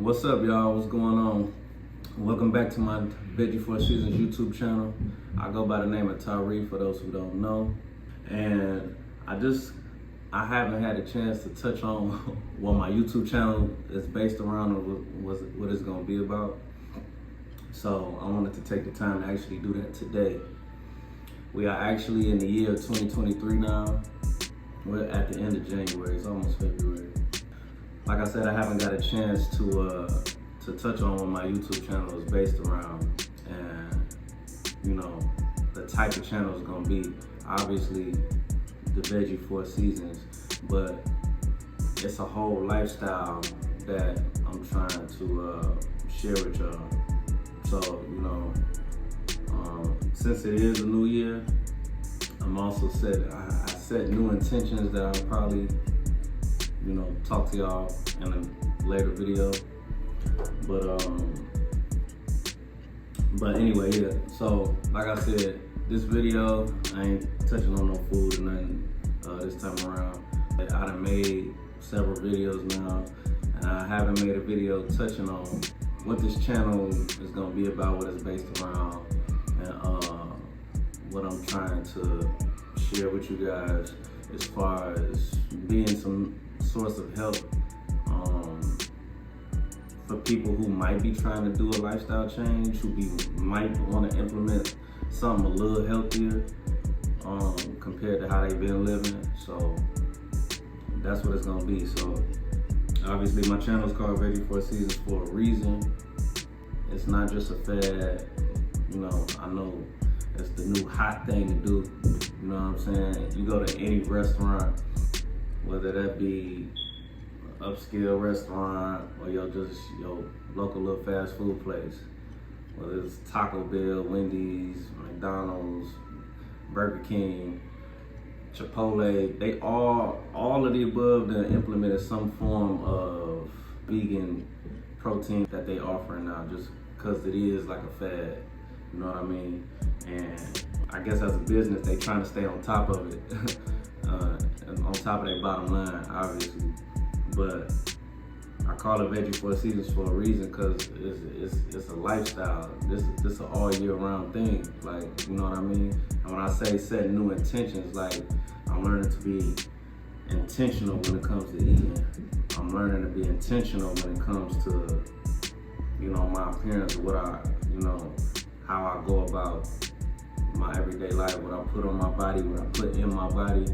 What's up, y'all? What's going on? Welcome back to my Veggie Four Seasons YouTube channel. I go by the name of Tyree for those who don't know. And I haven't had a chance to touch on what my YouTube channel is based around or what it's gonna be about. So I wanted to take the time to actually do that today. We are actually in the year 2023 now. We're at the end of January, it's almost February. Like I said, I haven't got a chance to touch on what my YouTube channel is based around, and the type of channel is gonna be. Obviously, the Veggie Four Seasons, but it's a whole lifestyle that I'm trying to share with y'all. So since it is a new year, I'm also I set new intentions that I'll probably talk to y'all in a later video. But anyway, yeah. So like I said, this video I ain't touching on no food or nothing this time around. I done made several videos now, and I haven't made a video touching on what this channel is gonna be about, what it's based around, and what I'm trying to share with you guys as far as being some source of help for people who might be trying to do a lifestyle change, might want to implement something a little healthier compared to how they've been living. So that's what it's gonna be. So obviously my channel is called Veggie Four Seasons for a reason. It's not just a fad. I know it's the new hot thing to do. You know what I'm saying? You go to any restaurant, whether that be an upscale restaurant or your local little fast food place, whether it's Taco Bell, Wendy's, McDonald's, Burger King, Chipotle, they all of the above that implemented some form of vegan protein that they offering now, just because it is like a fad. You know what I mean? And I guess as a business, they trying to stay on top of it, on top of their bottom line, obviously. But I call it Veggie Four Seasons for a reason, because it's a lifestyle. This is an all year round thing. Like, you know what I mean? And when I say setting new intentions, like I'm learning to be intentional when it comes to eating. I'm learning to be intentional when it comes to, my appearance, how I go about my everyday life, what I put on my body, what I put in my body.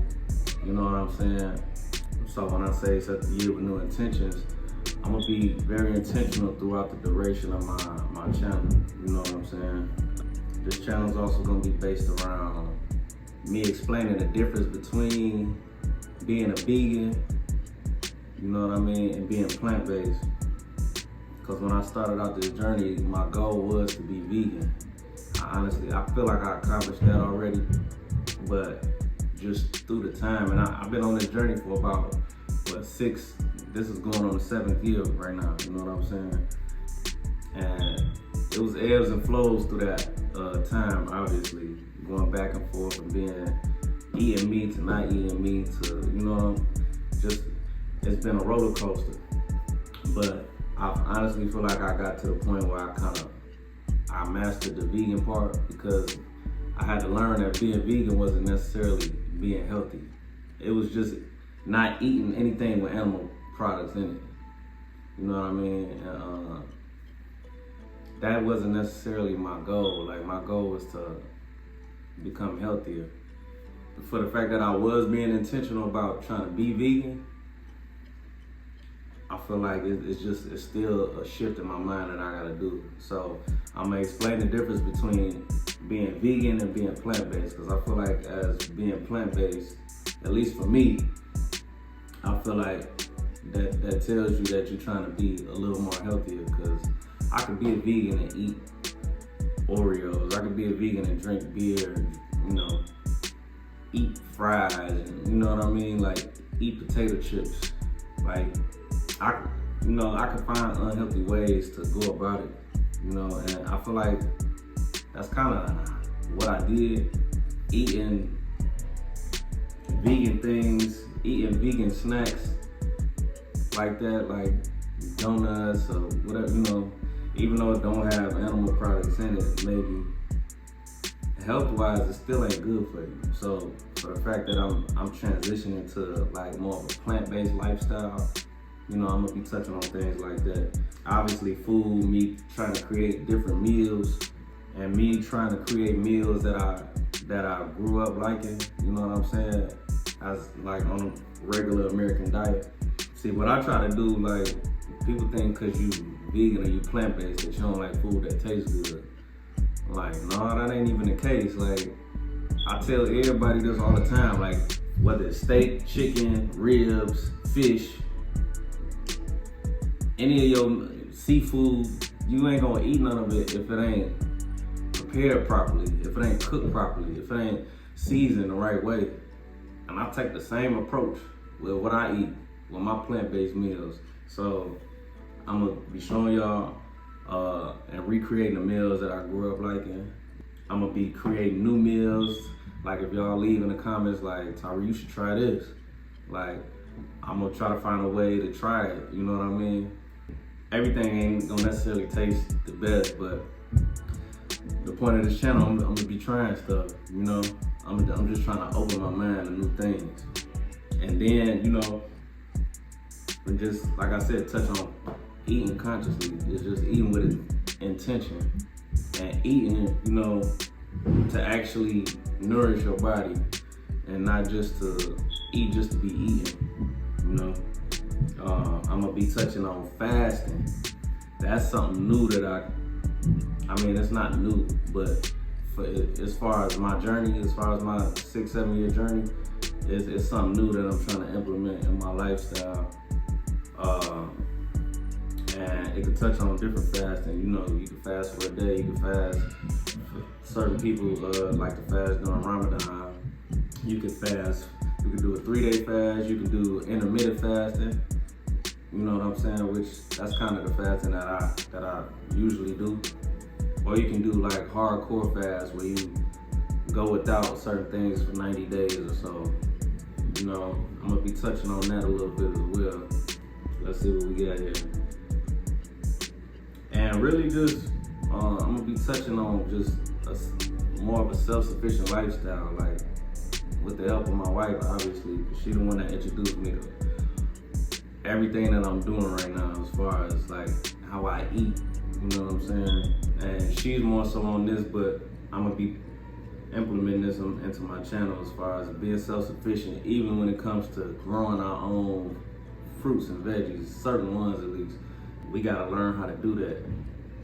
You know what I'm saying? So when I say set the year with new intentions, I'm gonna be very intentional throughout the duration of my channel. You know what I'm saying? This channel is also gonna be based around me explaining the difference between being a vegan, you know what I mean, and being plant-based. Because when I started out this journey, my goal was to be vegan. I feel like I accomplished that already, but just through the time, and I've been on this journey for about, this is going on the 7th year right now, you know what I'm saying? And it was ebbs and flows through that time, obviously, going back and forth from eating meat to not eating meat to, it's been a roller coaster. But I honestly feel like I got to the point where I mastered the vegan part, because I had to learn that being vegan wasn't necessarily being healthy. It was just not eating anything with animal products in it. You know what I mean? And, that wasn't necessarily my goal. Like, my goal was to become healthier. For the fact that I was being intentional about trying to be vegan, I feel like it's still a shift in my mind that I gotta do. So I'm gonna explain the difference between being vegan and being plant-based, because I feel like as being plant-based, at least for me, I feel like that tells you that you're trying to be a little more healthier, because I could be a vegan and eat Oreos. I could be a vegan and drink beer, eat fries, and you know what I mean? Like, eat potato chips. Like, I could find unhealthy ways to go about it, and I feel like that's kind of what I did, eating vegan things, eating vegan snacks like that. Like, donuts or whatever, even though it don't have animal products in it, maybe health-wise it still ain't good for you. So for the fact that I'm transitioning to like more of a plant-based lifestyle, I'm gonna be touching on things like that. Obviously food, me trying to create different meals, and me trying to create meals that I grew up liking, you know what I'm saying? As like on a regular American diet. See, what I try to do, like, people think cause you vegan or you plant-based that you don't like food that tastes good. Like, no, that ain't even the case. Like, I tell everybody this all the time, like, whether it's steak, chicken, ribs, fish, any of your seafood, you ain't gonna eat none of it if it ain't prepared properly, if it ain't cooked properly, if it ain't seasoned the right way. And I take the same approach with what I eat with my plant-based meals. So I'm gonna be showing y'all and recreating the meals that I grew up liking. I'm gonna be creating new meals. Like, if y'all leave in the comments like, Tyree, you should try this. Like, I'm gonna try to find a way to try it, you know what I mean? Everything ain't gonna necessarily taste the best, but the point of this channel, I'm gonna be trying stuff, I'm just trying to open my mind to new things. And then, and just, like I said, touch on eating consciously. It's just eating with intention. And eating, to actually nourish your body and not just to eat just to be eating, I'm gonna be touching on fasting. That's something new that it's not new, but as far as my journey, as far as my 6-7 year journey, it's something new that I'm trying to implement in my lifestyle. And it could touch on different fasting. You can fast for a day, you can fast. Certain people like to fast during Ramadan. You can fast. You can do a 3-day fast. You can do intermittent fasting. You know what I'm saying? Which that's kind of the fasting that I usually do. Or you can do like hardcore fast where you go without certain things for 90 days or so. I'm gonna be touching on that a little bit as well. Let's see what we got here. And really just, I'm gonna be touching on just more of a self-sufficient lifestyle, like with the help of my wife, obviously, because she's the one that introduced me to everything that I'm doing right now as far as like how I eat, you know what I'm saying? And she's more so on this, but I'm gonna be implementing this into my channel as far as being self-sufficient, even when it comes to growing our own fruits and veggies, certain ones at least. We gotta learn how to do that.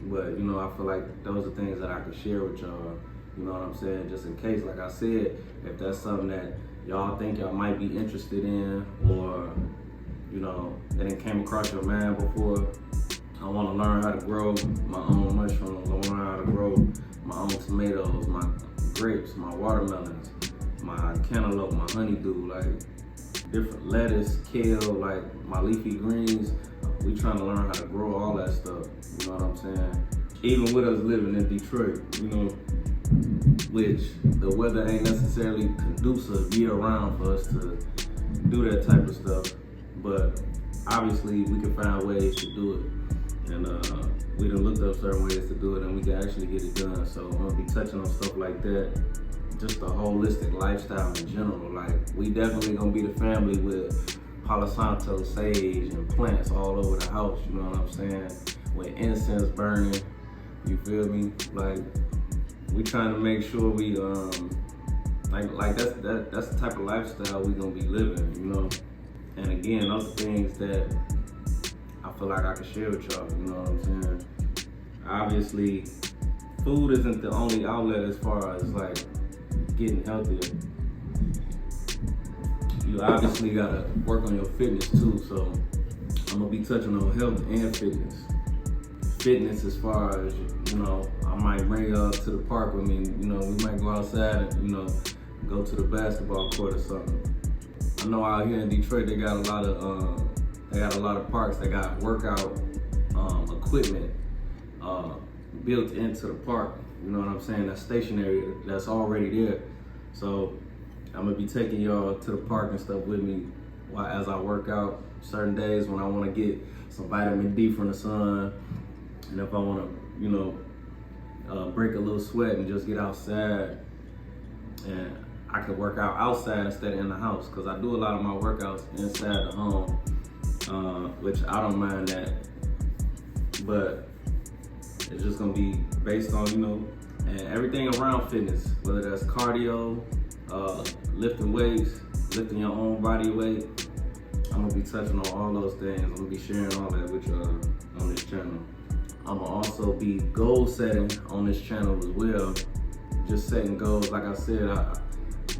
But I feel like those are things that I can share with y'all, you know what I'm saying? Just in case, like I said, if that's something that y'all think y'all might be interested in, or that it came across your mind before. I wanna learn how to grow my own mushrooms. I wanna learn how to grow my own tomatoes, my grapes, my watermelons, my cantaloupe, my honeydew, like different lettuce, kale, like my leafy greens. We trying to learn how to grow all that stuff, you know what I'm saying? Even with us living in Detroit, which the weather ain't necessarily conducive year round for us to do that type of stuff. But obviously we can find ways to do it. And we done looked up certain ways to do it and we can actually get it done. So I'm gonna be touching on stuff like that. Just a holistic lifestyle in general. Like, we definitely gonna be the family with Palo Santo, sage, and plants all over the house, you know what I'm saying? With incense burning, you feel me? Like, we trying to make sure we, like that's the type of lifestyle we gonna be living, And again, those are things that I feel like I can share with y'all, you know what I'm saying? Obviously, food isn't the only outlet as far as like getting healthier. You obviously gotta work on your fitness too, so I'm gonna be touching on health and fitness. Fitness as far as, I might bring y'all to the park with me, we might go outside and, go to the basketball court or something. I know out here in Detroit they got a lot of parks that got workout equipment built into the park. You know what I'm saying? That's stationary, that's already there. So I'm gonna be taking y'all to the park and stuff with me as I work out. Certain days when I want to get some vitamin D from the sun, and if I want to, you know, break a little sweat and just get outside, and I could work out outside instead of in the house, because I do a lot of my workouts inside the home, which I don't mind that, but it's just gonna be based on, you know, and everything around fitness, whether that's cardio, lifting weights, lifting your own body weight. I'm gonna be touching on all those things. I'm gonna be sharing all that with you on this channel. I'm gonna also be goal setting on this channel as well. Just setting goals. Like I said,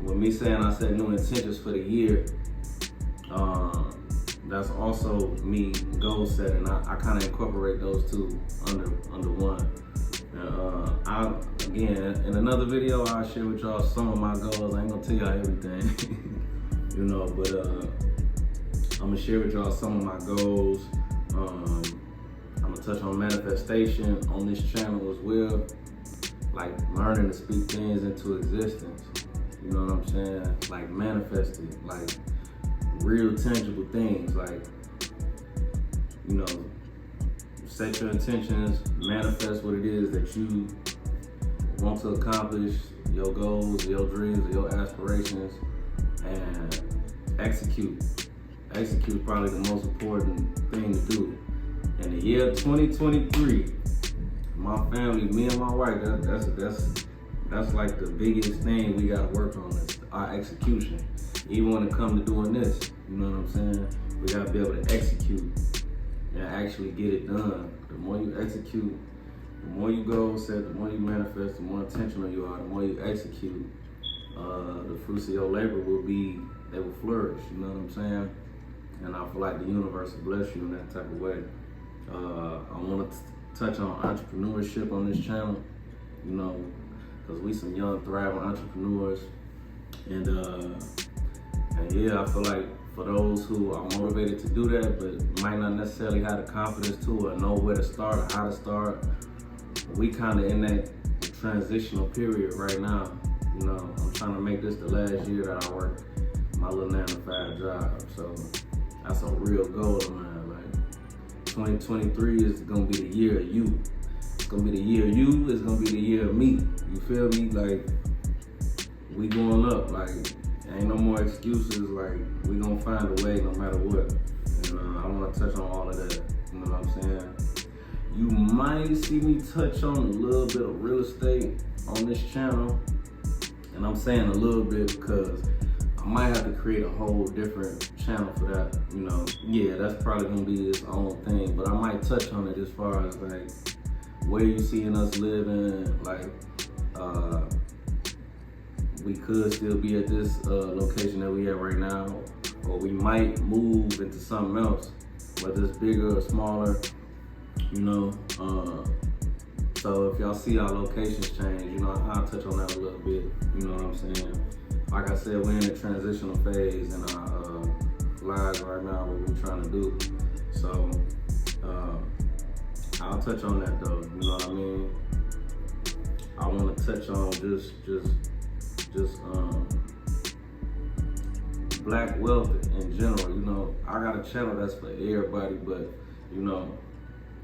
with me saying I set new intentions for the year, that's also me goal setting. I kind of incorporate those two under one. Again, in another video, I'll share with y'all some of my goals. I ain't gonna tell y'all everything, you know, but I'm gonna share with y'all some of my goals. I'm gonna touch on manifestation on this channel as well, like learning to speak things into existence. You know what I'm saying? Like manifesting, like real tangible things, like, you know, set your intentions, manifest what it is that you want to accomplish, your goals, your dreams, your aspirations, and execute. Execute is probably the most important thing to do. In the year 2023, my family, me and my wife, that's like the biggest thing we gotta work on, is our execution. Even when it comes to doing this, you know what I'm saying? We gotta be able to execute and actually get it done. The more you execute, the more you goal set, the more you manifest, the more intentional you are, the more you execute, the fruits of your labor they will flourish, you know what I'm saying? And I feel like the universe will bless you in that type of way. I want to touch on entrepreneurship on this channel, you know, because we some young, thriving entrepreneurs. And yeah, I feel like for those who are motivated to do that, but might not necessarily have the confidence to, or know where to start or how to start, we kind of in that transitional period right now. You know, I'm trying to make this the last year that I work my little 9-to-5 job. So that's a real goal of mine. Like 2023 is gonna be the year of you. It's gonna be the year of you. It's gonna be the year of me. You feel me? Like, we going up. Like, ain't no more excuses. Like, we gonna find a way no matter what. And I wanna touch on all of that. You know what I'm saying? You might see me touch on a little bit of real estate on this channel. And I'm saying a little bit because I might have to create a whole different channel for that. You know, yeah, that's probably gonna be its own thing. But I might touch on it as far as like where you seeing us living. Like, we could still be at this location that we at right now, or we might move into something else, whether it's bigger or smaller, you know. So if y'all see our locations change, you know, I'll touch on that a little bit, you know what I'm saying? Like I said, we're in a transitional phase in our lives right now, what we're trying to do. So I'll touch on that though, you know what I mean? I want to touch on just black wealth in general. You know, I got a channel that's for everybody, but you know,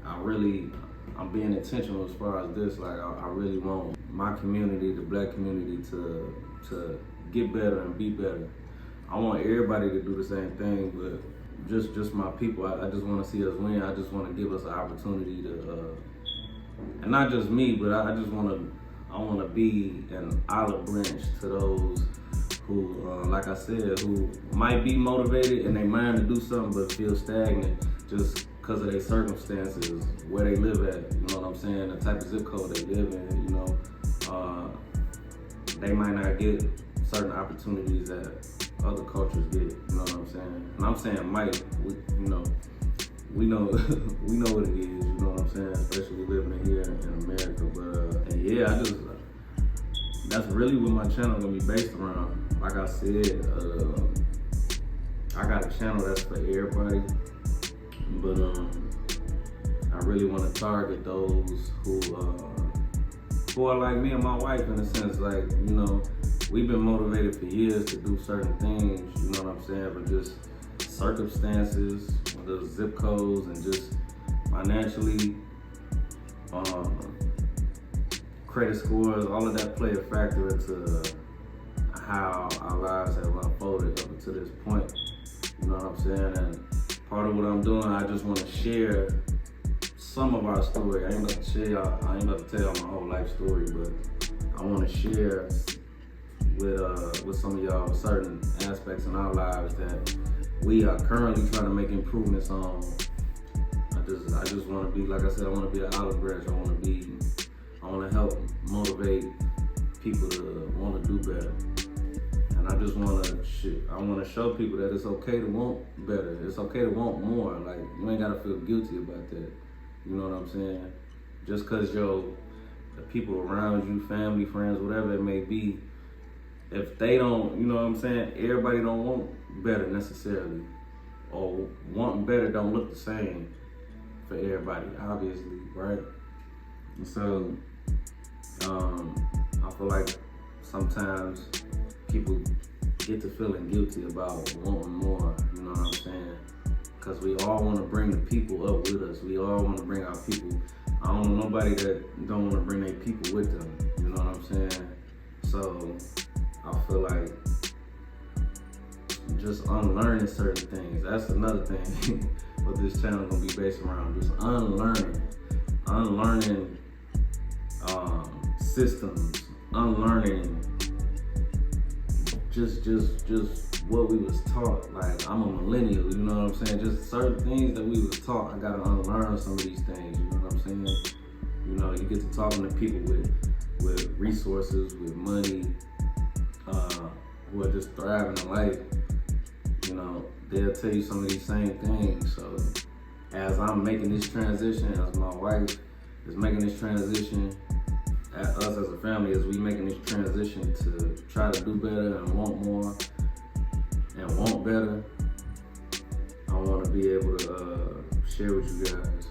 I'm being intentional as far as this. Like, I really want my community, the black community, to get better and be better. I want everybody to do the same thing, but just my people. I just want to see us win. I just want to give us an opportunity to, and not just me, but I want to be an olive branch to those who, like I said, who might be motivated in their mind to do something but feel stagnant just because of their circumstances, where they live at, you know what I'm saying, the type of zip code they live in, you know. They might not get certain opportunities that other cultures get, you know what I'm saying. And I'm saying might, we know we know what it is, you know what I'm saying, especially living here in America. But and yeah, that's really what my channel gonna be based around. Like I said, I got a channel that's for everybody, but I really want to target those who are like me and my wife, in a sense. Like, you know, we've been motivated for years to do certain things, you know what I'm saying, but just circumstances, whether it's zip codes and just financially, credit scores, all of that play a factor into how our lives have unfolded up until this point. You know what I'm saying? And part of what I'm doing, I just want to share some of our story. I ain't about to tell y'all my whole life story, but I want to share with some of y'all certain aspects in our lives that we are currently trying to make improvements on. I just want to be, like I said, I want to be an olive branch. I want to help motivate people to want to do better. And I just want to show people that it's okay to want better. It's okay to want more. Like, you ain't got to feel guilty about that. You know what I'm saying? Just because the people around you, family, friends, whatever it may be, if they don't, you know what I'm saying? Everybody don't want better necessarily. Or wanting better don't look the same for everybody, obviously, right? And so, I feel like sometimes people get to feeling guilty about wanting more, you know what I'm saying? Because we all want to bring the people up with us. We all want to bring our people. I don't know nobody that don't want to bring their people with them, you know what I'm saying? So I feel like just unlearning certain things. That's another thing what this channel is going to be based around. Just unlearning systems, unlearning just what we was taught. Like, I'm a millennial, you know what I'm saying? Just certain things that we was taught, I gotta unlearn some of these things, you know what I'm saying? You know, you get to talking to people with resources, with money, who are just thriving in life. You know, they'll tell you some of these same things. So as I'm making this transition, as my wife is making this transition, us as a family, as we making this transition to try to do better and want more and want better, I want to be able to share with you guys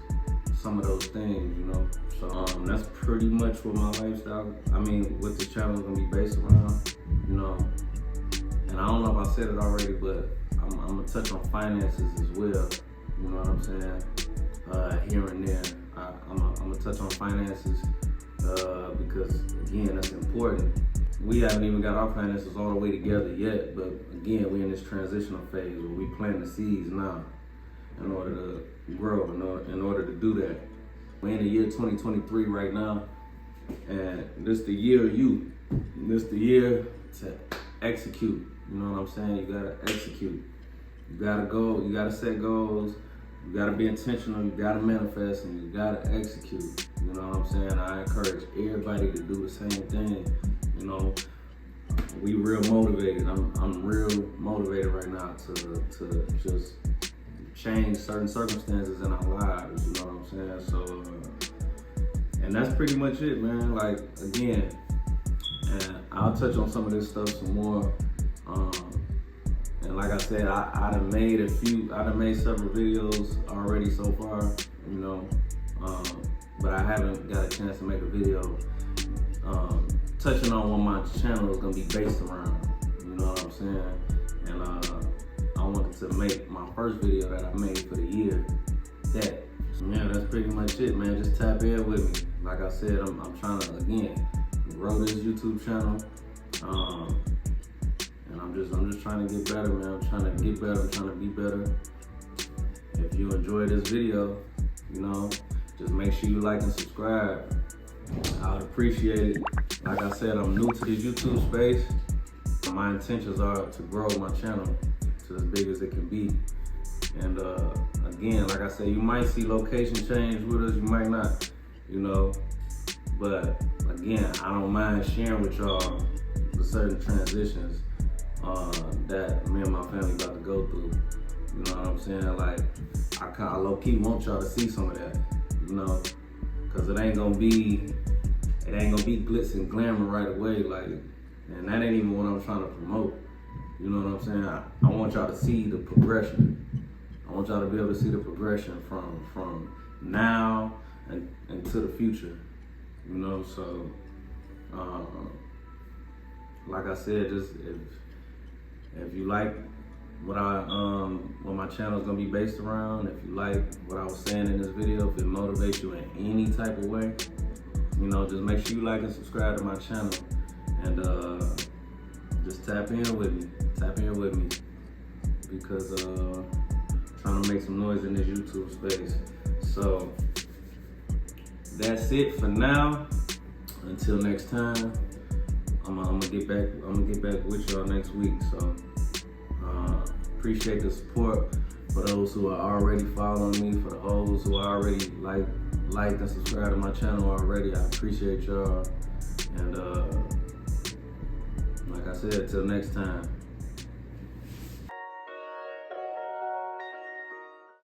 some of those things, you know. So that's pretty much what my lifestyle, what the channel is going to be based around, you know. And I don't know if I said it already, but I'm going to touch on finances as well, you know what I'm saying, here and there. I'm going to touch on finances because, again, that's important. We haven't even got our finances all the way together yet, but again, we're in this transitional phase where we plant the seeds now in order to grow, in order to do that. We're in the year 2023 right now, and this the year of you. This the year to execute. You know what I'm saying? You gotta execute. You gotta go. You gotta set goals. You gotta be intentional. You gotta manifest, and you gotta execute. You know what I'm saying? I encourage everybody to do the same thing. You know, we real motivated. I'm real motivated right now to just change certain circumstances in our lives. You know what I'm saying? So, and that's pretty much it, man. Like, again, and I'll touch on some of this stuff some more. And like I said, I done made several videos already so far, you know, but I haven't got a chance to make a video touching on what my channel is gonna be based around, you know what I'm saying? And I wanted to make my first video that I made for the year that. So yeah, that's pretty much it, man. Just tap in with me. Like I said, I'm trying to, again, grow this YouTube channel. And I'm just trying to get better, man. I'm trying to get better. I'm trying to be better. If you enjoyed this video, you know, just make sure you like and subscribe. I would appreciate it. Like I said, I'm new to this YouTube space. My intentions are to grow my channel to as big as it can be. And again, like I said, you might see location change with us, you might not, you know. But again, I don't mind sharing with y'all the certain transitions that me and my family about to go through. You know what I'm saying? Like, I low-key want y'all to see some of that, you know, because it ain't gonna be glitz and glamour right away, like, and that ain't even what I'm trying to promote. You know what I'm saying? I want y'all to see the progression. I want y'all to be able to see the progression from now and to the future. You know, so like I said, just if you like what my channel is gonna be based around. If you like what I was saying in this video, if it motivates you in any type of way, you know, just make sure you like and subscribe to my channel, and just tap in with me, because trying to make some noise in this YouTube space. So that's it for now. Until next time, I'm gonna get back with y'all next week. So appreciate the support for those who are already following me, for those who are already liked and subscribed to my channel already. I appreciate y'all, and like I said, till next time.